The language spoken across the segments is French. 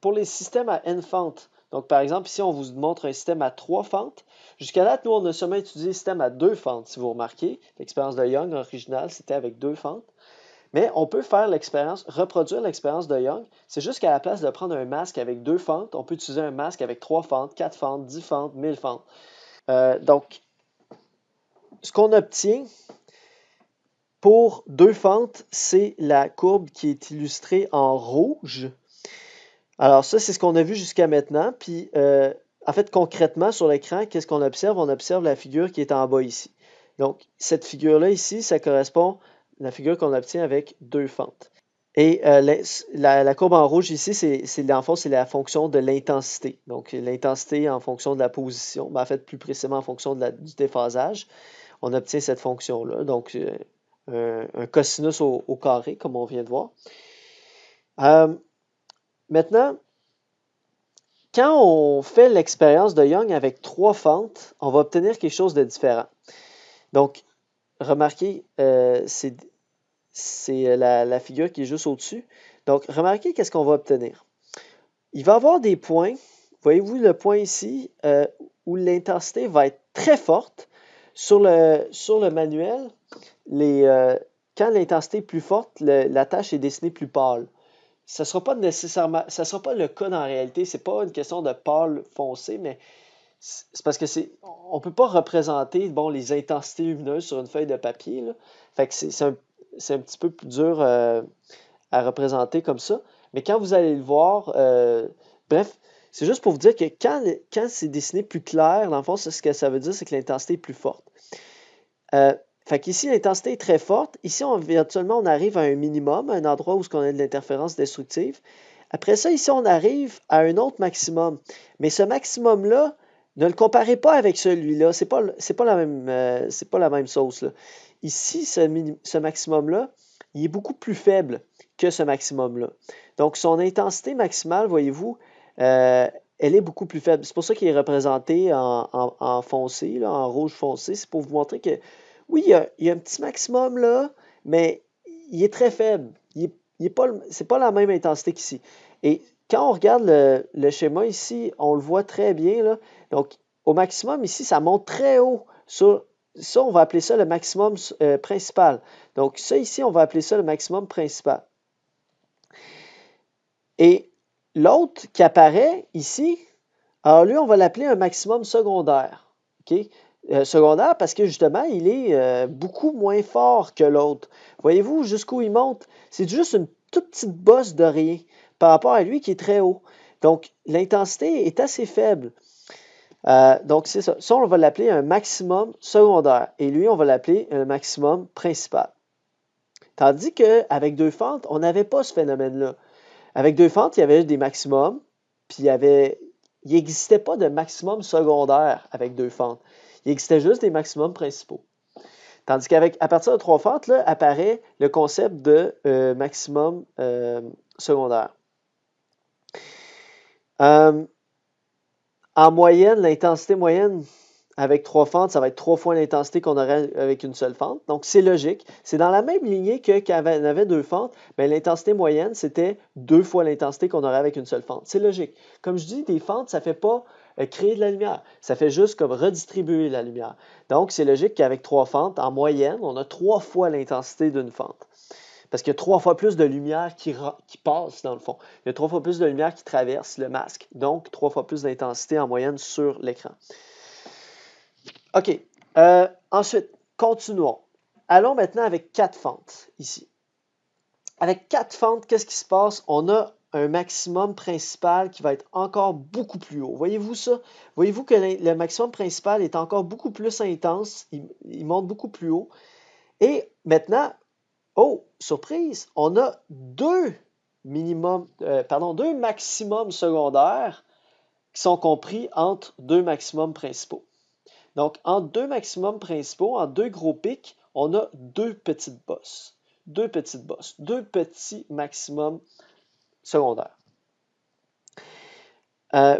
pour les systèmes à n fentes, donc par exemple, ici, on vous montre un système à 3 fentes. Jusqu'à là, nous, on a seulement étudié le système à 2 fentes, si vous remarquez. L'expérience de Young originale, c'était avec 2 fentes. Mais on peut faire l'expérience, reproduire l'expérience de Young. C'est juste qu'à la place de prendre un masque avec 2 fentes, on peut utiliser un masque avec 3 fentes, 4 fentes, 10 fentes, 1000 fentes. Donc, ce qu'on obtient pour 2 fentes, c'est la courbe qui est illustrée en rouge. Alors ça, c'est ce qu'on a vu jusqu'à maintenant. Puis, en fait, concrètement, sur l'écran, qu'est-ce qu'on observe? On observe la figure qui est en bas ici. Donc, cette figure-là ici, ça correspond à la figure qu'on obtient avec 2 fentes. Et la courbe en rouge ici, dans le fond, c'est la fonction de l'intensité. Donc, l'intensité en fonction de la position, en fait, plus précisément en fonction du déphasage, on obtient cette fonction-là. Donc, un cosinus au carré, comme on vient de voir. Maintenant, quand on fait l'expérience de Young avec 3 fentes, on va obtenir quelque chose de différent. Donc, remarquez, c'est la figure qui est juste au-dessus. Donc, remarquez qu'est-ce qu'on va obtenir. Il va y avoir des points, voyez-vous le point ici, où l'intensité va être très forte. Sur le manuel, quand l'intensité est plus forte, la tâche est dessinée plus pâle. Ça ne sera pas nécessairement, ça sera pas le cas dans la réalité. C'est pas une question de pâle foncé, mais c'est parce que on peut pas représenter les intensités lumineuses sur une feuille de papier, là. Fait que c'est un petit peu plus dur à représenter comme ça. Mais quand vous allez le voir, bref, c'est juste pour vous dire que quand c'est dessiné plus clair, dans le fond, ce que ça veut dire, c'est que l'intensité est plus forte. Fait qu'ici, l'intensité est très forte. Ici, virtuellement, on arrive à un minimum, à un endroit où on a de l'interférence destructive. Après ça, ici, on arrive à un autre maximum. Mais ce maximum-là, ne le comparez pas avec celui-là. C'est pas la même sauce, là. Ici, ce maximum-là, il est beaucoup plus faible que ce maximum-là. Donc, son intensité maximale, voyez-vous, elle est beaucoup plus faible. C'est pour ça qu'il est représenté en foncé, là, en rouge foncé. C'est pour vous montrer que, oui, il y a un petit maximum là, mais il est très faible. C'est pas la même intensité qu'ici. Et quand on regarde le schéma ici, on le voit très bien, là. Donc, au maximum, ici, ça monte très haut. Ça, on va appeler ça le maximum principal. Donc, ça ici, on va appeler ça le maximum principal. Et l'autre qui apparaît ici, alors lui, on va l'appeler un maximum secondaire. OK? Secondaire parce que justement, il est beaucoup moins fort que l'autre. Voyez-vous jusqu'où il monte? C'est juste une toute petite bosse de rien par rapport à lui qui est très haut. Donc, l'intensité est assez faible. Donc, c'est ça. Ça, on va l'appeler un maximum secondaire. Et lui, on va l'appeler un maximum principal. Tandis qu'avec 2 fentes, on n'avait pas ce phénomène-là. Avec 2 fentes, il y avait des maximums, puis il n'existait pas de maximum secondaire avec 2 fentes. Il existait juste des maximums principaux. Tandis qu'à partir de 3 fentes, là, apparaît le concept de maximum secondaire. En moyenne, l'intensité moyenne avec 3 fentes, ça va être 3 fois l'intensité qu'on aurait avec une seule fente. Donc, c'est logique. C'est dans la même lignée que quand on avait 2 fentes, mais l'intensité moyenne, c'était 2 fois l'intensité qu'on aurait avec une seule fente. C'est logique. Comme je dis, des fentes, ça ne fait pas créer de la lumière. Ça fait juste comme redistribuer la lumière. Donc, c'est logique qu'avec 3 fentes, en moyenne, on a 3 fois l'intensité d'une fente. Parce qu'il y a 3 fois plus de lumière qui passe dans le fond. Il y a 3 fois plus de lumière qui traverse le masque. Donc, 3 fois plus d'intensité en moyenne sur l'écran. OK. Ensuite, continuons. Allons maintenant avec 4 fentes, ici. Avec 4 fentes, qu'est-ce qui se passe? On a un maximum principal qui va être encore beaucoup plus haut. Voyez-vous ça? Voyez-vous que le maximum principal est encore beaucoup plus intense. Il monte beaucoup plus haut. Et maintenant, oh, surprise, on a deux maximums secondaires qui sont compris entre 2 maximums principaux. Donc, entre 2 maximums principaux, en 2 gros pics, on a 2 petites bosses. 2 petites bosses, 2 petits maximums secondaires.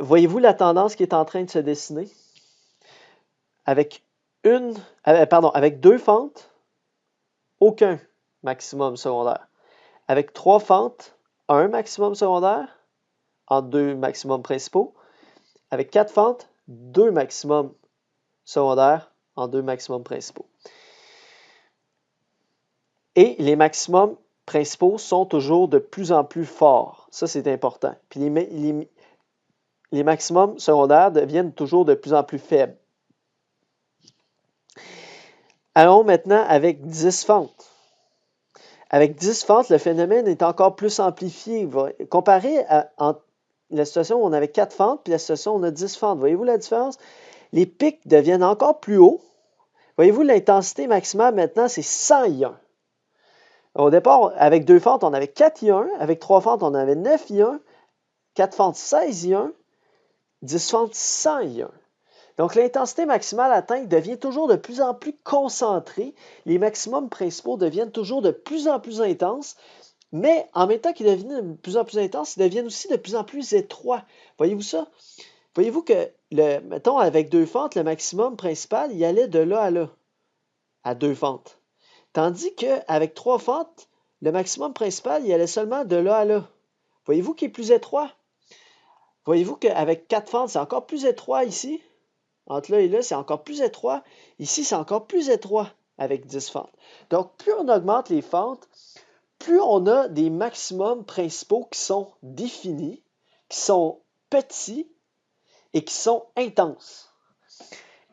Voyez-vous la tendance qui est en train de se dessiner? Avec 2 fentes, aucun maximum secondaire. Avec 3 fentes, un maximum secondaire. en 2 maximums principaux. Avec 4 fentes, 2 maximums secondaires en 2 maximums principaux. Et les maximums principaux sont toujours de plus en plus forts. Ça, c'est important. Puis les maximums secondaires deviennent toujours de plus en plus faibles. Allons maintenant avec 10 fentes. Avec 10 fentes, le phénomène est encore plus amplifié. Comparé à la situation où on avait 4 fentes, puis la situation où on a 10 fentes. Voyez-vous la différence? Les pics deviennent encore plus hauts. Voyez-vous, l'intensité maximale maintenant, c'est 100 ions. Au départ, avec 2 fentes, on avait 4 ions. Avec 3 fentes, on avait 9 ions. 4 fentes, 16 ions. 10 fentes, 100 ions. Donc, l'intensité maximale atteinte devient toujours de plus en plus concentrée. Les maximums principaux deviennent toujours de plus en plus intenses. Mais en même temps qu'ils deviennent de plus en plus intenses, ils deviennent aussi de plus en plus étroits. Voyez-vous ça? Voyez-vous que, mettons, avec 2 fentes, le maximum principal, il allait de là à là, à 2 fentes. Tandis qu'avec 3 fentes, le maximum principal, il allait seulement de là à là. Voyez-vous qu'il est plus étroit? Voyez-vous qu'avec 4 fentes, c'est encore plus étroit ici? Entre là et là, c'est encore plus étroit. Ici, c'est encore plus étroit avec 10 fentes. Donc, plus on augmente les fentes, plus on a des maximums principaux qui sont définis, qui sont petits et qui sont intenses.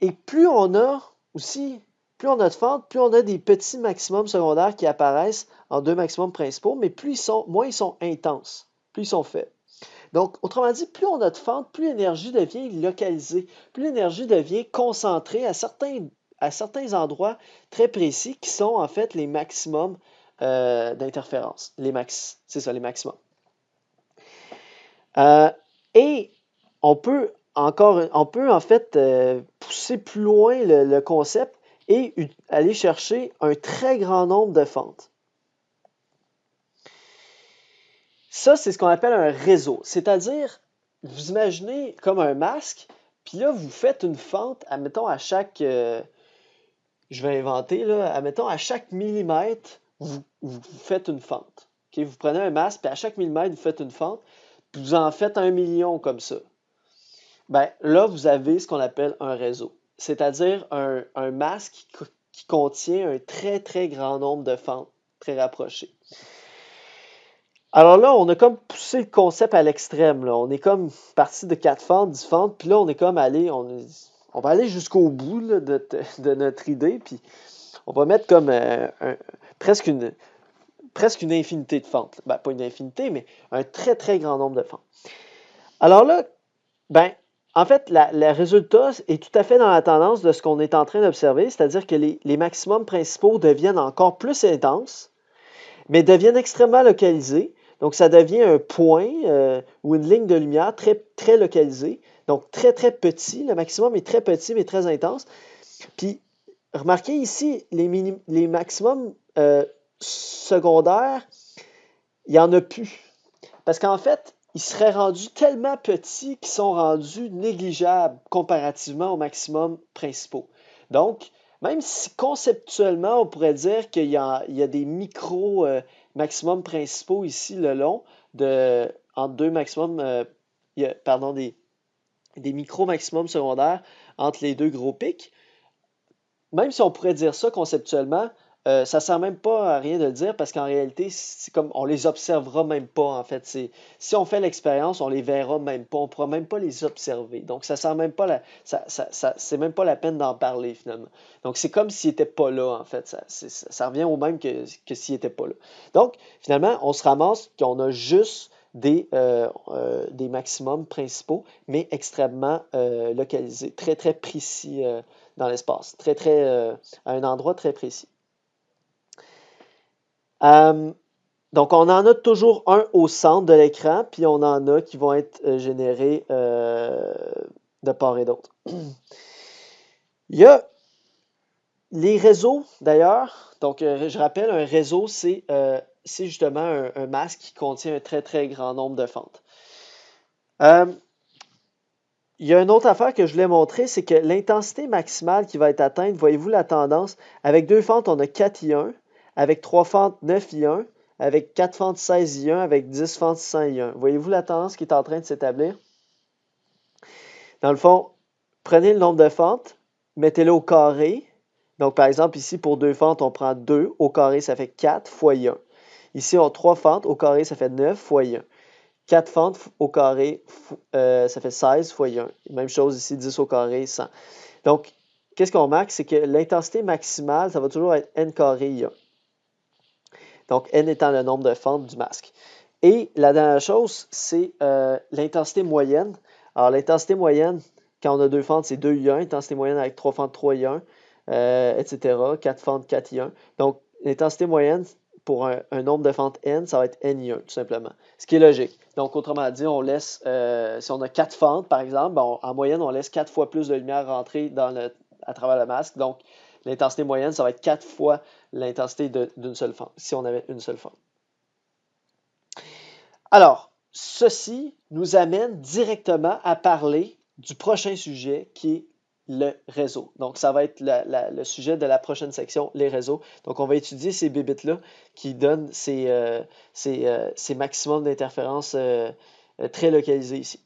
Et plus on a de fentes, plus on a des petits maximums secondaires qui apparaissent en 2 maximums principaux, mais moins ils sont intenses, plus ils sont faibles. Donc, autrement dit, plus on a de fentes, plus l'énergie devient localisée, plus l'énergie devient concentrée à certains endroits très précis qui sont en fait les maximums d'interférence. C'est ça, les maximums. Et on peut en fait pousser plus loin le concept et aller chercher un très grand nombre de fentes. Ça, c'est ce qu'on appelle un réseau. C'est-à-dire, vous imaginez comme un masque, puis là, vous faites une fente, admettons, à chaque... je vais inventer, là, admettons, à chaque millimètre, vous faites une fente. Okay? Vous prenez un masque, puis à chaque millimètre, vous faites une fente, puis vous en faites 1 million comme ça. Ben, là, vous avez ce qu'on appelle un réseau. C'est-à-dire un masque qui contient un très, très grand nombre de fentes très rapprochées. Alors là, on a comme poussé le concept à l'extrême. On est comme parti de 4 fentes, 10 fentes, puis là, on est comme allé, on va aller jusqu'au bout là, de notre idée, puis on va mettre comme presque une infinité de fentes. Ben, pas une infinité, mais un très, très grand nombre de fentes. Alors là, ben, en fait, le résultat est tout à fait dans la tendance de ce qu'on est en train d'observer, c'est-à-dire que les maximums principaux deviennent encore plus intenses, mais deviennent extrêmement localisés. Donc, ça devient un point ou une ligne de lumière très, très localisée. Donc, très, très petit. Le maximum est très petit, mais très intense. Puis, remarquez ici, les maximums secondaires, il n'y en a plus. Parce qu'en fait, ils seraient rendus tellement petits qu'ils sont rendus négligeables comparativement aux maximums principaux. Donc, même si conceptuellement, on pourrait dire qu'il y a des micro maximums principaux ici le long, entre 2 maximums, des micro maximums secondaires entre les 2 gros pics, même si on pourrait dire ça conceptuellement, ça ne sert même pas à rien de le dire parce qu'en réalité, c'est comme on les observera même pas en fait. Si on fait l'expérience, on les verra même pas, on ne pourra même pas les observer. Donc ça sert même pas c'est même pas la peine d'en parler finalement. Donc c'est comme s'ils n'étaient pas là en fait. Ça revient au même que s'ils n'étaient pas là. Donc finalement, on se ramasse qu'on a juste des maximums principaux, mais extrêmement localisés, très très précis dans l'espace, très très à un endroit très précis. Donc, on en a toujours un au centre de l'écran, puis on en a qui vont être générés de part et d'autre. Il y a les réseaux, d'ailleurs. Donc, je rappelle, un réseau, c'est justement un masque qui contient un très, très grand nombre de fentes. Il y a une autre affaire que je voulais montrer, c'est que l'intensité maximale qui va être atteinte, voyez-vous la tendance? Avec 2 fentes, on a 4 ions. Avec 3 fentes, 9 ions. avec 4 fentes 16 I1 avec 10 fentes 100 I1. Voyez-vous la tendance qui est en train de s'établir? Dans le fond, prenez le nombre de fentes, mettez-le au carré. Donc, par exemple, ici, pour 2 fentes, on prend 2. Au carré, ça fait 4 fois I1. Ici, on a 3 fentes. Au carré, ça fait 9 fois I1. 4 fentes au carré, ça fait 16 fois I1. Même chose ici, 10 au carré, 100. Donc, qu'est-ce qu'on remarque? C'est que l'intensité maximale, ça va toujours être n carré I1. Donc, n étant le nombre de fentes du masque. Et la dernière chose, c'est l'intensité moyenne. Alors, l'intensité moyenne, quand on a 2 fentes, c'est 2 I1. Intensité moyenne avec 3 fentes, 3 I1, etc. 4 fentes, 4 I1. Donc, l'intensité moyenne pour un nombre de fentes n, ça va être n-I1, tout simplement. Ce qui est logique. Donc, autrement dit, on laisse, si on a 4 fentes, par exemple, en moyenne, on laisse 4 fois plus de lumière rentrer à travers le masque. Donc, l'intensité moyenne, ça va être 4 fois l'intensité d'une seule fente, si on avait une seule fente. Alors, ceci nous amène directement à parler du prochain sujet qui est le réseau. Donc, ça va être le sujet de la prochaine section, les réseaux. Donc, on va étudier ces bébites-là qui donnent ces maximums d'interférences très localisés ici.